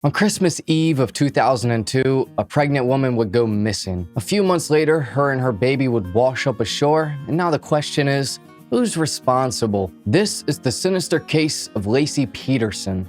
On Christmas Eve of 2002, a pregnant woman would go missing. A few months later, her and her baby would wash up ashore, and now the question is, who's responsible? This is the sinister case of Laci Peterson.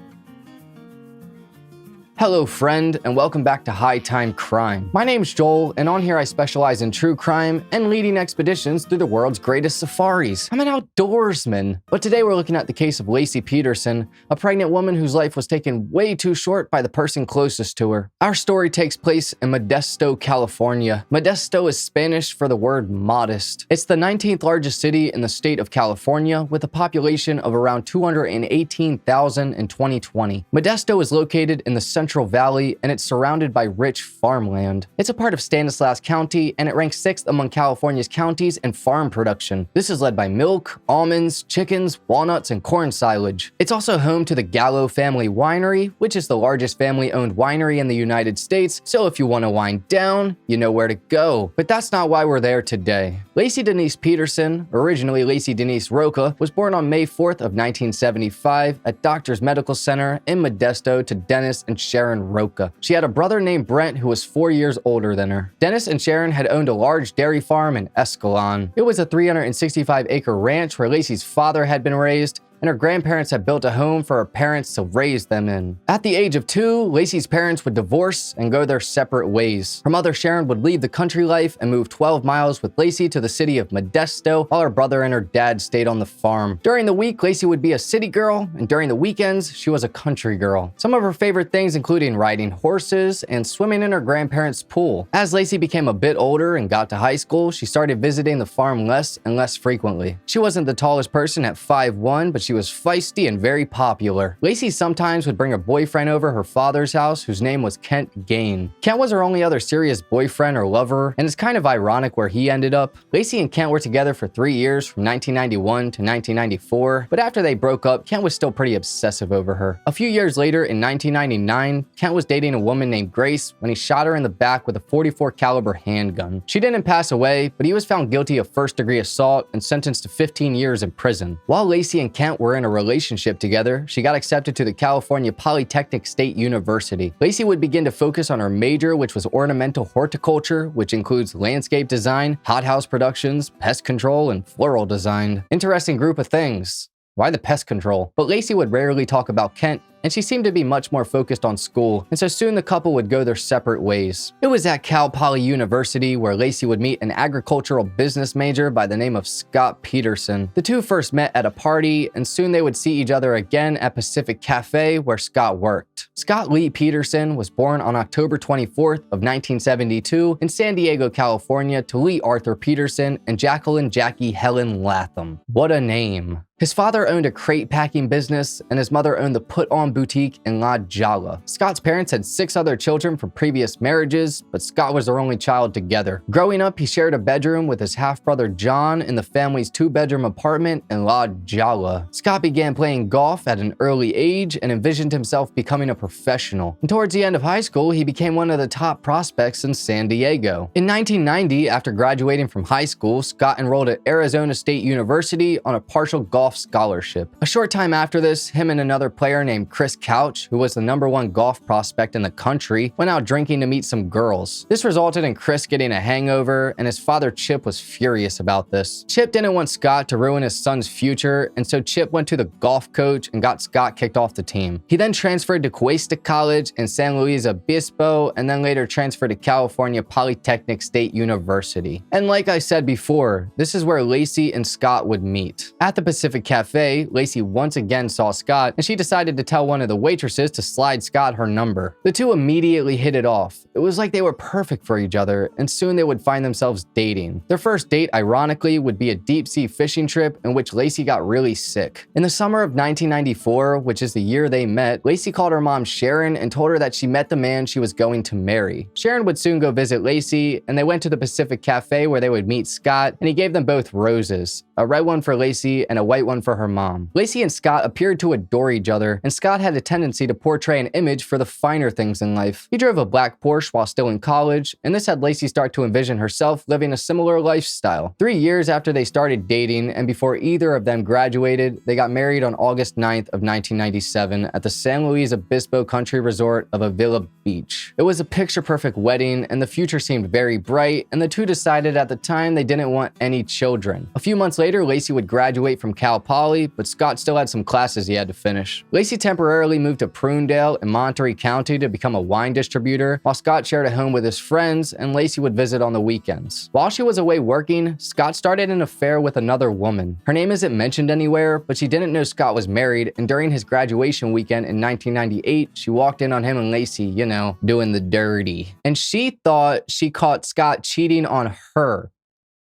Hello friend, and welcome back to High Time Crime. My name's Joel, and on here I specialize in true crime and leading expeditions through the world's greatest safaris. I'm an outdoorsman. But today we're looking at the case of Laci Peterson, a pregnant woman whose life was taken way too short by the person closest to her. Our story takes place in Modesto, California. Modesto is Spanish for the word modest. It's the 19th largest city in the state of California with a population of around 218,000 in 2020. Modesto is located in the Central Valley, and it's surrounded by rich farmland. It's a part of Stanislaus County, and it ranks 6th among California's counties in farm production. This is led by milk, almonds, chickens, walnuts, and corn silage. It's also home to the Gallo Family Winery, which is the largest family-owned winery in the United States, so if you want to wind down, you know where to go. But that's not why we're there today. Laci Denise Peterson, originally Laci Denise Roca, was born on May 4th of 1975 at Doctors Medical Center in Modesto to Dennis and Sharon Roca. She had a brother named Brent who was 4 years older than her. Dennis and Sharon had owned a large dairy farm in Escalon. It was a 365-acre ranch where Laci's father had been raised, and her grandparents had built a home for her parents to raise them in. At the age of 2, Laci's parents would divorce and go their separate ways. Her mother Sharon would leave the country life and move 12 miles with Laci to the city of Modesto, while her brother and her dad stayed on the farm. During the week, Laci would be a city girl, and during the weekends, she was a country girl. Some of her favorite things including riding horses and swimming in her grandparents' pool. As Laci became a bit older and got to high school, she started visiting the farm less and less frequently. She wasn't the tallest person at 5'1", but she was feisty and very popular. Laci sometimes would bring a boyfriend over her father's house whose name was Kent Gain. Kent was her only other serious boyfriend or lover, and it's kind of ironic where he ended up. Laci and Kent were together for 3 years from 1991 to 1994, but after they broke up, Kent was still pretty obsessive over her. A few years later, in 1999, Kent was dating a woman named Grace when he shot her in the back with a .44 caliber handgun. She didn't pass away, but he was found guilty of first-degree assault and sentenced to 15 years in prison. While Laci and Kent were in a relationship together, she got accepted to the California Polytechnic State University. Laci would begin to focus on her major, which was ornamental horticulture, which includes landscape design, hothouse productions, pest control, and floral design. Interesting group of things. Why the pest control? But Laci would rarely talk about Kent, and she seemed to be much more focused on school, and so soon the couple would go their separate ways. It was at Cal Poly University where Laci would meet an agricultural business major by the name of Scott Peterson. The two first met at a party, and soon they would see each other again at Pacific Cafe where Scott worked. Scott Lee Peterson was born on October 24th of 1972 in San Diego, California to Lee Arthur Peterson and Jacqueline Jackie Helen Latham. What a name. His father owned a crate packing business, and his mother owned the Put On Boutique in La Jolla. Scott's parents had 6 other children from previous marriages, but Scott was their only child together. Growing up, he shared a bedroom with his half-brother John in the family's 2-bedroom apartment in La Jolla. Scott began playing golf at an early age and envisioned himself becoming a professional. And towards the end of high school, he became one of the top prospects in San Diego. In 1990, after graduating from high school, Scott enrolled at Arizona State University on a partial golf scholarship. A short time after this, him and another player named Chris Couch, who was the #1 golf prospect in the country, went out drinking to meet some girls. This resulted in Chris getting a hangover, and his father Chip was furious about this. Chip didn't want Scott to ruin his son's future, and so Chip went to the golf coach and got Scott kicked off the team. He then transferred to Cuesta College in San Luis Obispo, and then later transferred to California Polytechnic State University. And like I said before, this is where Laci and Scott would meet. At the Pacific Cafe, Laci once again saw Scott, and she decided to tell one of the waitresses to slide Scott her number. The two immediately hit it off. It was like they were perfect for each other, and soon they would find themselves dating. Their first date, ironically, would be a deep-sea fishing trip in which Laci got really sick. In the summer of 1994, which is the year they met, Laci called her mom Sharon and told her that she met the man she was going to marry. Sharon would soon go visit Laci, and they went to the Pacific Cafe where they would meet Scott, and he gave them both roses. a red one for Laci and a white one for her mom. Laci and Scott appeared to adore each other, and Scott had a tendency to portray an image for the finer things in life. He drove a black Porsche while still in college, and this had Laci start to envision herself living a similar lifestyle. 3 years after they started dating, and before either of them graduated, they got married on August 9th of 1997 at the San Luis Obispo Country Resort of Avila Beach. It was a picture-perfect wedding, and the future seemed very bright, and the two decided at the time they didn't want any children. A few months later, Laci would graduate from Cal Poly, but Scott still had some classes he had to finish. Laci temporarily moved to Prunedale in Monterey County to become a wine distributor, while Scott shared a home with his friends, and Laci would visit on the weekends. While she was away working, Scott started an affair with another woman. Her name isn't mentioned anywhere, but she didn't know Scott was married, and during his graduation weekend in 1998, she walked in on him and Laci, you know, doing the dirty. And she thought she caught Scott cheating on her.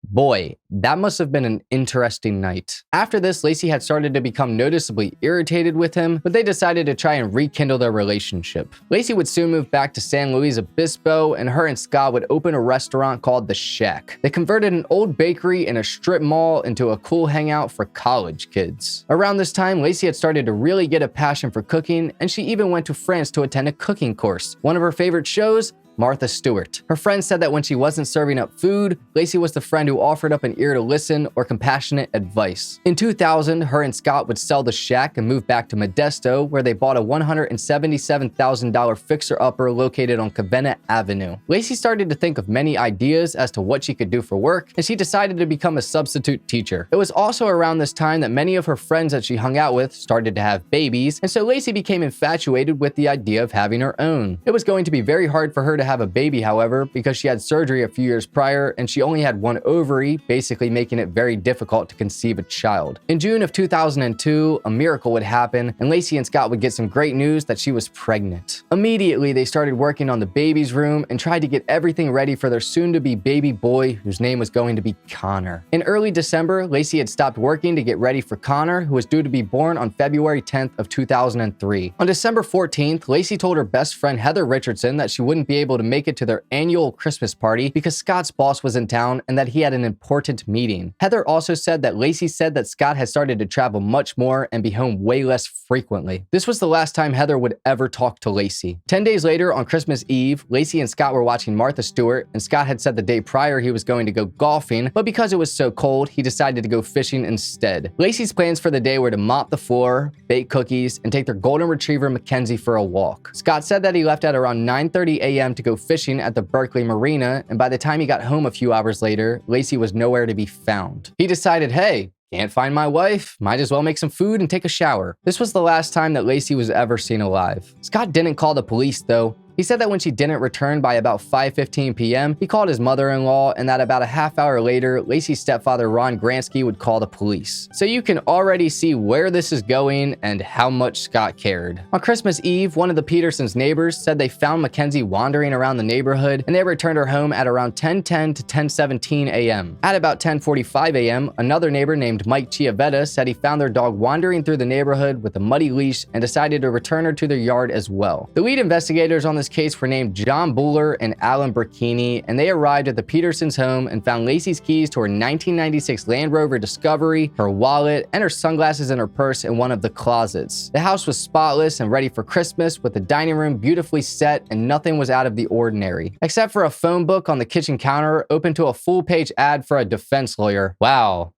Boy, that must have been an interesting night. After this, Laci had started to become noticeably irritated with him, but they decided to try and rekindle their relationship. Laci would soon move back to San Luis Obispo, and her and Scott would open a restaurant called The Shack. They converted an old bakery and a strip mall into a cool hangout for college kids. Around this time, Laci had started to really get a passion for cooking, and she even went to France to attend a cooking course. One of her favorite shows? Martha Stewart. Her friend said that when she wasn't serving up food, Laci was the friend who offered up an ear to listen or compassionate advice. In 2000, her and Scott would sell The Shack and move back to Modesto, where they bought a $177,000 fixer-upper located on Covena Avenue. Laci started to think of many ideas as to what she could do for work, and she decided to become a substitute teacher. It was also around this time that many of her friends that she hung out with started to have babies, and so Laci became infatuated with the idea of having her own. It was going to be very hard for her to have a baby, however, because she had surgery a few years prior and she only had one ovary, basically making it very difficult to conceive a child. In June of 2002, a miracle would happen and Laci and Scott would get some great news that she was pregnant. Immediately, they started working on the baby's room and tried to get everything ready for their soon-to-be baby boy, whose name was going to be Connor. In early December, Laci had stopped working to get ready for Connor, who was due to be born on February 10th of 2003. On December 14th, Laci told her best friend Heather Richardson that she wouldn't be able to make it to their annual Christmas party because Scott's boss was in town and that he had an important meeting. Heather also said that Laci said that Scott had started to travel much more and be home way less frequently. This was the last time Heather would ever talk to Laci. 10 days later, on Christmas Eve, Laci and Scott were watching Martha Stewart, and Scott had said the day prior he was going to go golfing, but because it was so cold, he decided to go fishing instead. Laci's plans for the day were to mop the floor, bake cookies, and take their golden retriever Mackenzie for a walk. Scott said that he left at around 9:30 a.m. to go fishing at the Berkeley Marina, and by the time he got home a few hours later, Laci was nowhere to be found. He decided, hey, can't find my wife, might as well make some food and take a shower. This was the last time that Laci was ever seen alive. Scott didn't call the police though. He said that when she didn't return by about 5:15 p.m., he called his mother-in-law, and that about a half hour later, Laci's stepfather Ron Gransky would call the police. So you can already see where this is going and how much Scott cared. On Christmas Eve, one of the Petersons' neighbors said they found Mackenzie wandering around the neighborhood, and they returned her home at around 10:10 to 10:17 a.m. At about 10:45 a.m., another neighbor named Mike Chiavetta said he found their dog wandering through the neighborhood with a muddy leash and decided to return her to their yard as well. The lead investigators on this case were named John Buller and Alan Burkini, and they arrived at the Petersons' home and found Laci's keys to her 1996 Land Rover Discovery, her wallet, and her sunglasses in her purse in one of the closets. The house was spotless and ready for Christmas, with the dining room beautifully set and nothing was out of the ordinary, except for a phone book on the kitchen counter open to a full-page ad for a defense lawyer. Wow.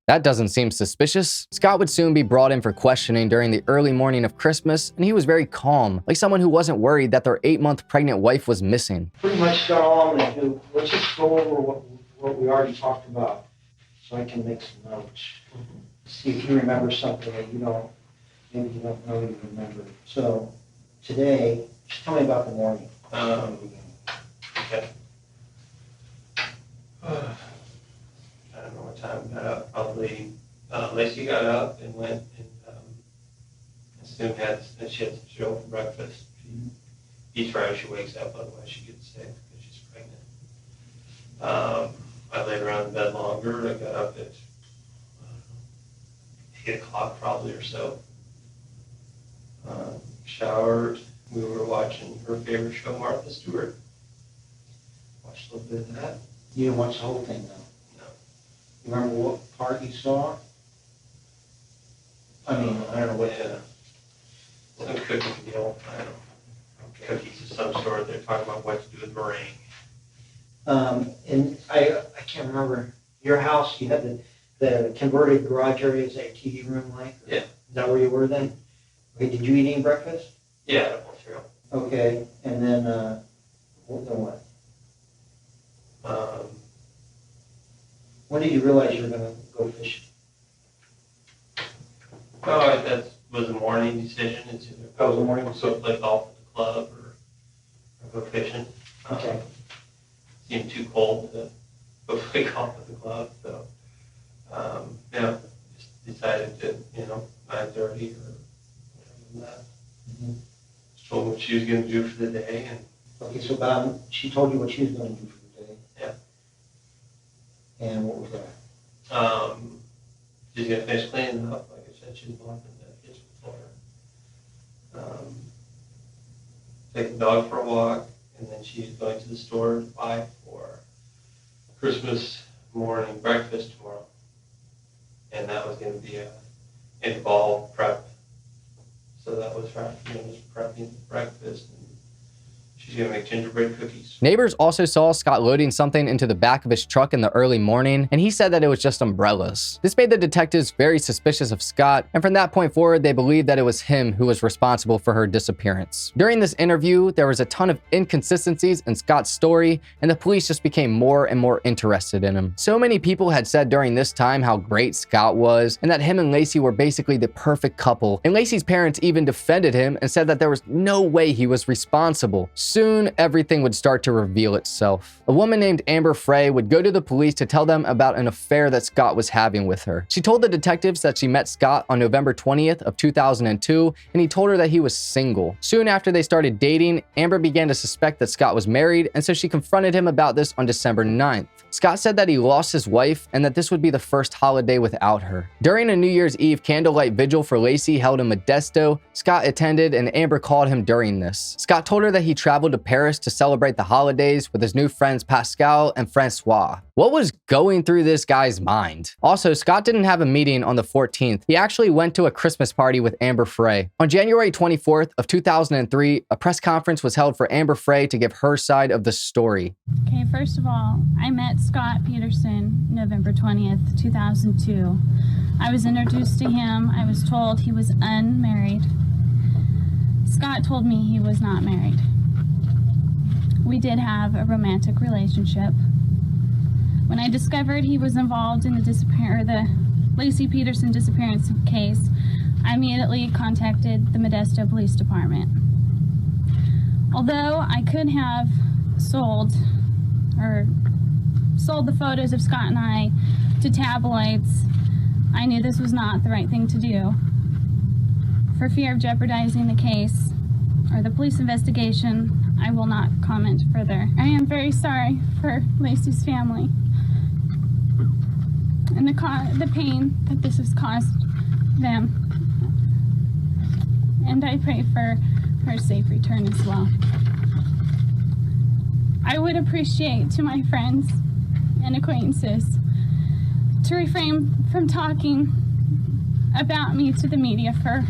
That doesn't seem suspicious. Scott would soon be brought in for questioning during the early morning of Christmas, and he was very calm, like someone who wasn't worried that their 8-month pregnant wife was missing. Pretty much got all I'm gonna do. Let's just go over what we already talked about, so I can make some notes. See if you remember something that maybe you don't know you remember. So today, just tell me about the morning. Okay. I don't know what time we got up. Probably Laci got up and went and assumed she had some cereal for breakfast. She eats right as she wakes up, otherwise she gets sick because she's pregnant. I laid around in bed longer. I got up at 8 o'clock probably or so. Showered. We were watching her favorite show, Martha Stewart. Watched a little bit of that. You didn't watch the whole thing, though? You remember what part you saw? I mean, I don't know what, Some cookie deal, I don't know, cookies of some sort, they're talking about what to do with meringue. and I can't remember, your house, you had the converted garage area, is that your TV room like? Yeah. Is that where you were then? Okay, did you eat any breakfast? Yeah, cereal. Okay, and then, what? When did you realize you were gonna go fishing? Oh, that was a morning decision, it's either That was a morning decision. go play golf at the club or go fishing. Okay. Seemed too cold to go play golf at the club, so, yeah, just decided to, 9:30 or whatever than that. Just told her what she was gonna do for the day, and Okay, so she told you what she was gonna do for the day? Yeah. And what was that? She's gonna finish cleaning up, like I said, she's mopping the kitchen floor. Take the dog for a walk, and then she's going to the store to buy for Christmas morning breakfast tomorrow. And that was gonna be involved prep. So that was her, just prepping breakfast, and she's gonna make gingerbread cookies. Neighbors also saw Scott loading something into the back of his truck in the early morning, and he said that it was just umbrellas. This made the detectives very suspicious of Scott, and from that point forward, they believed that it was him who was responsible for her disappearance. During this interview, there was a ton of inconsistencies in Scott's story, and the police just became more and more interested in him. So many people had said during this time how great Scott was, and that him and Laci were basically the perfect couple, and Laci's parents even defended him and said that there was no way he was responsible. Soon, everything would start to reveal itself. A woman named Amber Frey would go to the police to tell them about an affair that Scott was having with her. She told the detectives that she met Scott on November 20th of 2002, and he told her that he was single. Soon after they started dating, Amber began to suspect that Scott was married, and so she confronted him about this on December 9th. Scott said that he lost his wife and that this would be the first holiday without her. During a New Year's Eve candlelight vigil for Laci held in Modesto, Scott attended and Amber called him during this. Scott told her that he traveled to Paris to celebrate the holidays with his new friends Pascal and Francois. What was going through this guy's mind? Also, Scott didn't have a meeting on the 14th. He actually went to a Christmas party with Amber Frey. On January 24th of 2003, a press conference was held for Amber Frey to give her side of the story. Okay, first of all, I met Scott Peterson November 20th, 2002. I was introduced to him. I was told he was unmarried. Scott told me he was not married. We did have a romantic relationship. When I discovered he was involved in the Laci Peterson disappearance case, I immediately contacted the Modesto Police Department. Although I could have sold the photos of Scott and I to tabloids, I knew this was not the right thing to do. For fear of jeopardizing the case or the police investigation, I will not comment further. I am very sorry for Laci's family and the pain that this has caused them. And I pray for her safe return as well. I would appreciate to my friends and acquaintances to refrain from talking about me to the media for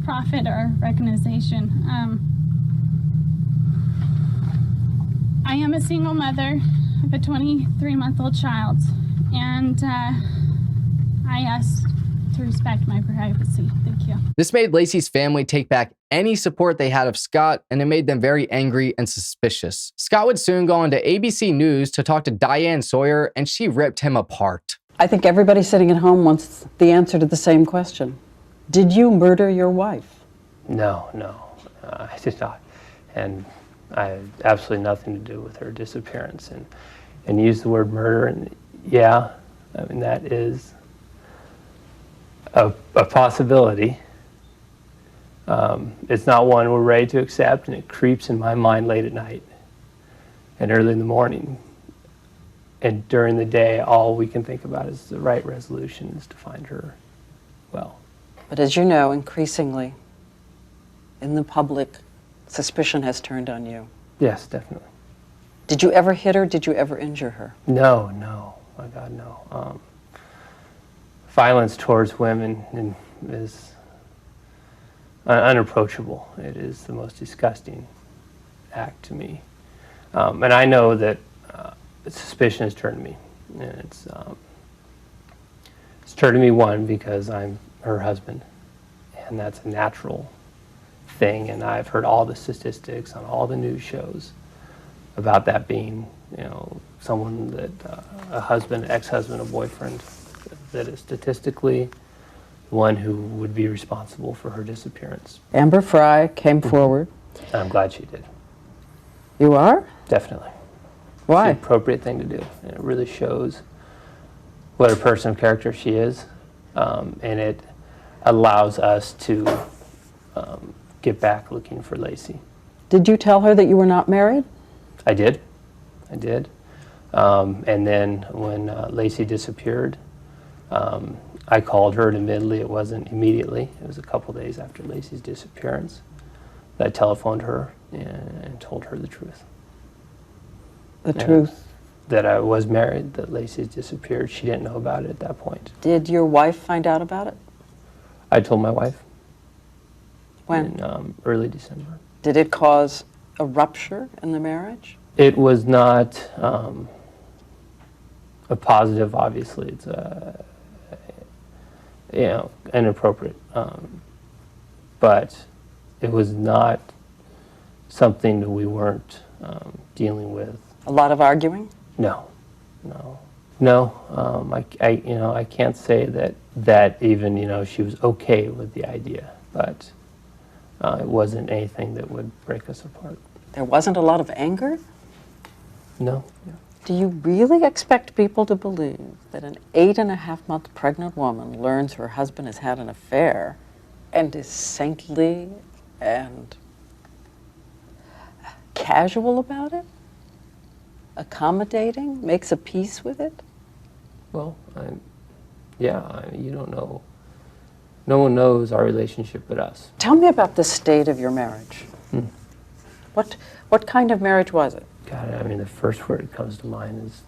profit or recognition. I am a single mother of a 23-month-old child, and I ask to respect my privacy. Thank you. This made Laci's family take back any support they had of Scott, and it made them very angry and suspicious. Scott would soon go on to ABC News to talk to Diane Sawyer, and she ripped him apart. I think everybody sitting at home wants the answer to the same question. Did you murder your wife? No, I did not. And I had absolutely nothing to do with her disappearance. And use the word murder, and yeah, I mean, that is a possibility. It's not one we're ready to accept, and it creeps in my mind late at night and early in the morning. And during the day, all we can think about is the right resolution is to find her well. But as you know, increasingly, in the public, suspicion has turned on you. Yes, definitely. Did you ever hit her? Did you ever injure her? No. my God, no. Violence towards women is unapproachable. It is the most disgusting act to me. And I know that suspicion has turned to me. And it's turned to me, one, because I'm her husband, and that's a natural thing. And I've heard all the statistics on all the news shows about that being, someone that a husband, ex-husband, a boyfriend, that is statistically one who would be responsible for her disappearance. Amber Fry came forward. And I'm glad she did. You are? Definitely. Why? It's the appropriate thing to do. And it really shows what a person of character she is. And it allows us to get back looking for Laci. Did you tell her that you were not married? I did. And then when Laci disappeared, I called her, and admittedly it wasn't immediately. It was a couple days after Laci's disappearance. I telephoned her and told her the truth. The truth? That I was married, that Laci disappeared. She didn't know about it at that point. Did your wife find out about it? I told my wife. When? In early December. Did it cause a rupture in the marriage? It was not a positive, obviously. It's inappropriate. But it was not something that we weren't dealing with. A lot of arguing? No. I can't say that even, she was okay with the idea, but it wasn't anything that would break us apart. There wasn't a lot of anger? No. Do you really expect people to believe that an 8.5-month pregnant woman learns her husband has had an affair and is saintly and casual about it? Accommodating? Makes a peace with it? Well, you don't know. No one knows our relationship but us. Tell me about the state of your marriage. What kind of marriage was it? God, the first word that comes to mind is,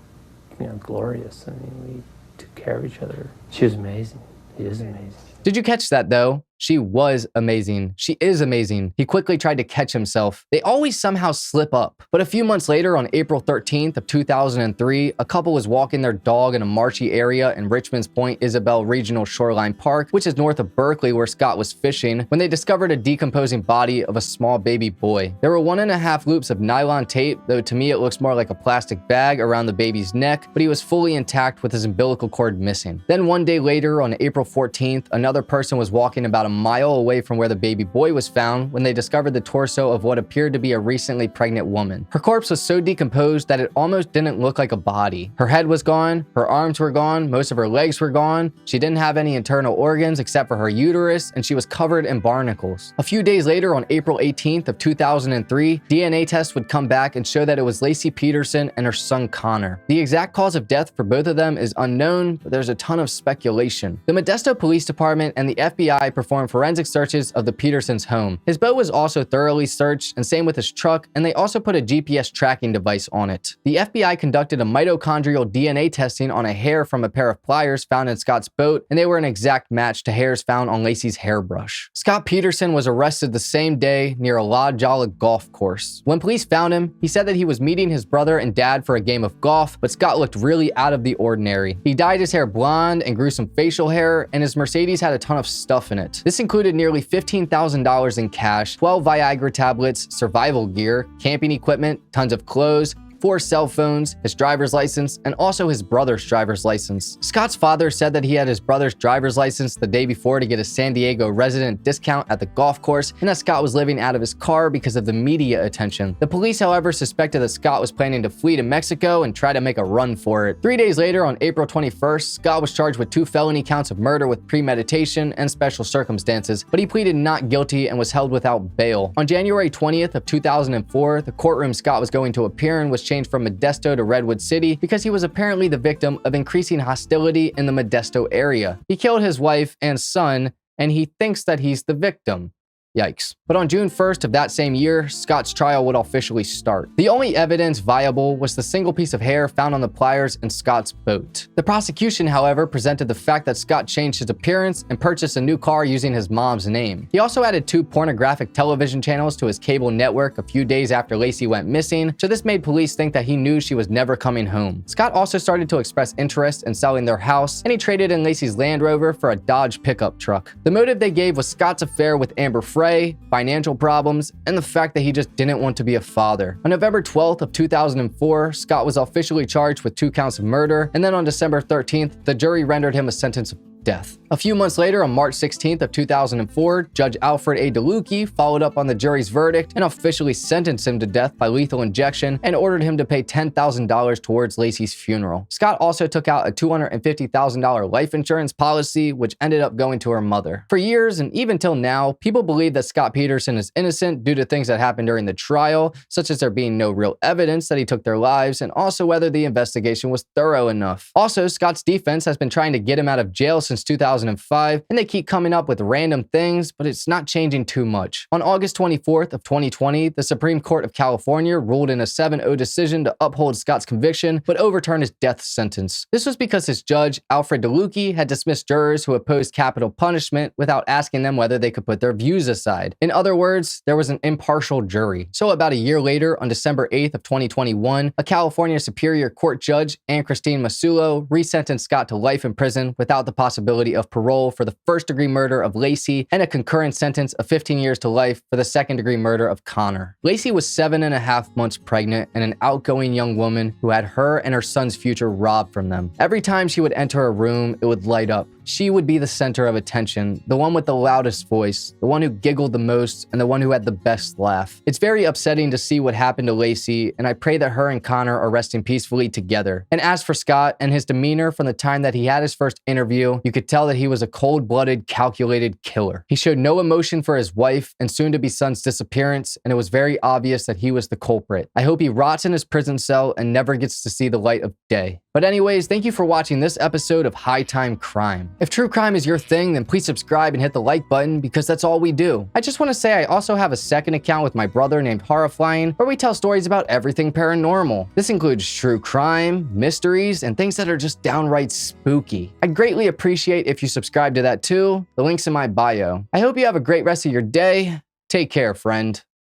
glorious. We took care of each other. She was amazing. She is amazing. Did you catch that though? She was amazing. She is amazing. He quickly tried to catch himself. They always somehow slip up. But a few months later, on April 13th of 2003, a couple was walking their dog in a marshy area in Richmond's Point Isabel Regional Shoreline Park, which is north of Berkeley where Scott was fishing, when they discovered a decomposing body of a small baby boy. There were 1.5 loops of nylon tape, though to me it looks more like a plastic bag, around the baby's neck, but he was fully intact with his umbilical cord missing. Then one day later, on April 14th, another person was walking about a mile away from where the baby boy was found when they discovered the torso of what appeared to be a recently pregnant woman. Her corpse was so decomposed that it almost didn't look like a body. Her head was gone, her arms were gone, most of her legs were gone. She didn't have any internal organs except for her uterus, and she was covered in barnacles. A few days later, on April 18th of 2003, DNA tests would come back and show that it was Laci Peterson and her son Connor. The exact cause of death for both of them is unknown, but there's a ton of speculation. The Modesto Police Department and the FBI performed forensic searches of the Petersons' home. His boat was also thoroughly searched, and same with his truck, and they also put a GPS tracking device on it. The FBI conducted a mitochondrial DNA testing on a hair from a pair of pliers found in Scott's boat, and they were an exact match to hairs found on Laci's hairbrush. Scott Peterson was arrested the same day near a La Jolla golf course. When police found him, he said that he was meeting his brother and dad for a game of golf, but Scott looked really out of the ordinary. He dyed his hair blonde and grew some facial hair, and his Mercedes had a ton of stuff in it. This included nearly $15,000 in cash, 12 Viagra tablets, survival gear, camping equipment, tons of clothes, 4 cell phones, his driver's license, and also his brother's driver's license. Scott's father said that he had his brother's driver's license the day before to get a San Diego resident discount at the golf course, and that Scott was living out of his car because of the media attention. The police, however, suspected that Scott was planning to flee to Mexico and try to make a run for it. 3 days later, on April 21st, Scott was charged with 2 felony counts of murder with premeditation and special circumstances, but he pleaded not guilty and was held without bail. On January 20th of 2004, the courtroom Scott was going to appear in was changed from Modesto to Redwood City because he was apparently the victim of increasing hostility in the Modesto area. He killed his wife and son, and he thinks that he's the victim. Yikes. But on June 1st of that same year, Scott's trial would officially start. The only evidence viable was the single piece of hair found on the pliers in Scott's boat. The prosecution, however, presented the fact that Scott changed his appearance and purchased a new car using his mom's name. He also added 2 pornographic television channels to his cable network a few days after Laci went missing, so this made police think that he knew she was never coming home. Scott also started to express interest in selling their house, and he traded in Laci's Land Rover for a Dodge pickup truck. The motive they gave was Scott's affair with Amber Frey, financial problems, and the fact that he just didn't want to be a father. On November 12th of 2004, Scott was officially charged with 2 counts of murder, and then on December 13th, the jury rendered him a sentence of death. A few months later, on March 16th of 2004, Judge Alfred A. DeLucchi followed up on the jury's verdict and officially sentenced him to death by lethal injection and ordered him to pay $10,000 towards Laci's funeral. Scott also took out a $250,000 life insurance policy, which ended up going to her mother. For years, and even till now, people believe that Scott Peterson is innocent due to things that happened during the trial, such as there being no real evidence that he took their lives, and also whether the investigation was thorough enough. Also, Scott's defense has been trying to get him out of jail since 2005, and they keep coming up with random things, but it's not changing too much. On August 24th of 2020, the Supreme Court of California ruled in a 7-0 decision to uphold Scott's conviction, but overturn his death sentence. This was because his judge, Alfred DeLucchi, had dismissed jurors who opposed capital punishment without asking them whether they could put their views aside. In other words, there was an impartial jury. So about a year later, on December 8th of 2021, a California Superior Court judge, Anne Christine Masulo, resentenced Scott to life in prison without the possibility of parole for the first-degree murder of Laci and a concurrent sentence of 15 years to life for the second-degree murder of Connor. Laci was 7.5 months pregnant and an outgoing young woman who had her and her son's future robbed from them. Every time she would enter a room, it would light up. She would be the center of attention, the one with the loudest voice, the one who giggled the most, and the one who had the best laugh. It's very upsetting to see what happened to Laci, and I pray that her and Connor are resting peacefully together. And as for Scott and his demeanor from the time that he had his first interview, you could tell that he was a cold-blooded, calculated killer. He showed no emotion for his wife and soon-to-be son's disappearance, and it was very obvious that he was the culprit. I hope he rots in his prison cell and never gets to see the light of day. But anyways, thank you for watching this episode of High Time Crime. If true crime is your thing, then please subscribe and hit the like button because that's all we do. I just want to say I also have a second account with my brother named Horrifying where we tell stories about everything paranormal. This includes true crime, mysteries, and things that are just downright spooky. I'd greatly appreciate if you subscribe to that too. The link's in my bio. I hope you have a great rest of your day. Take care, friend.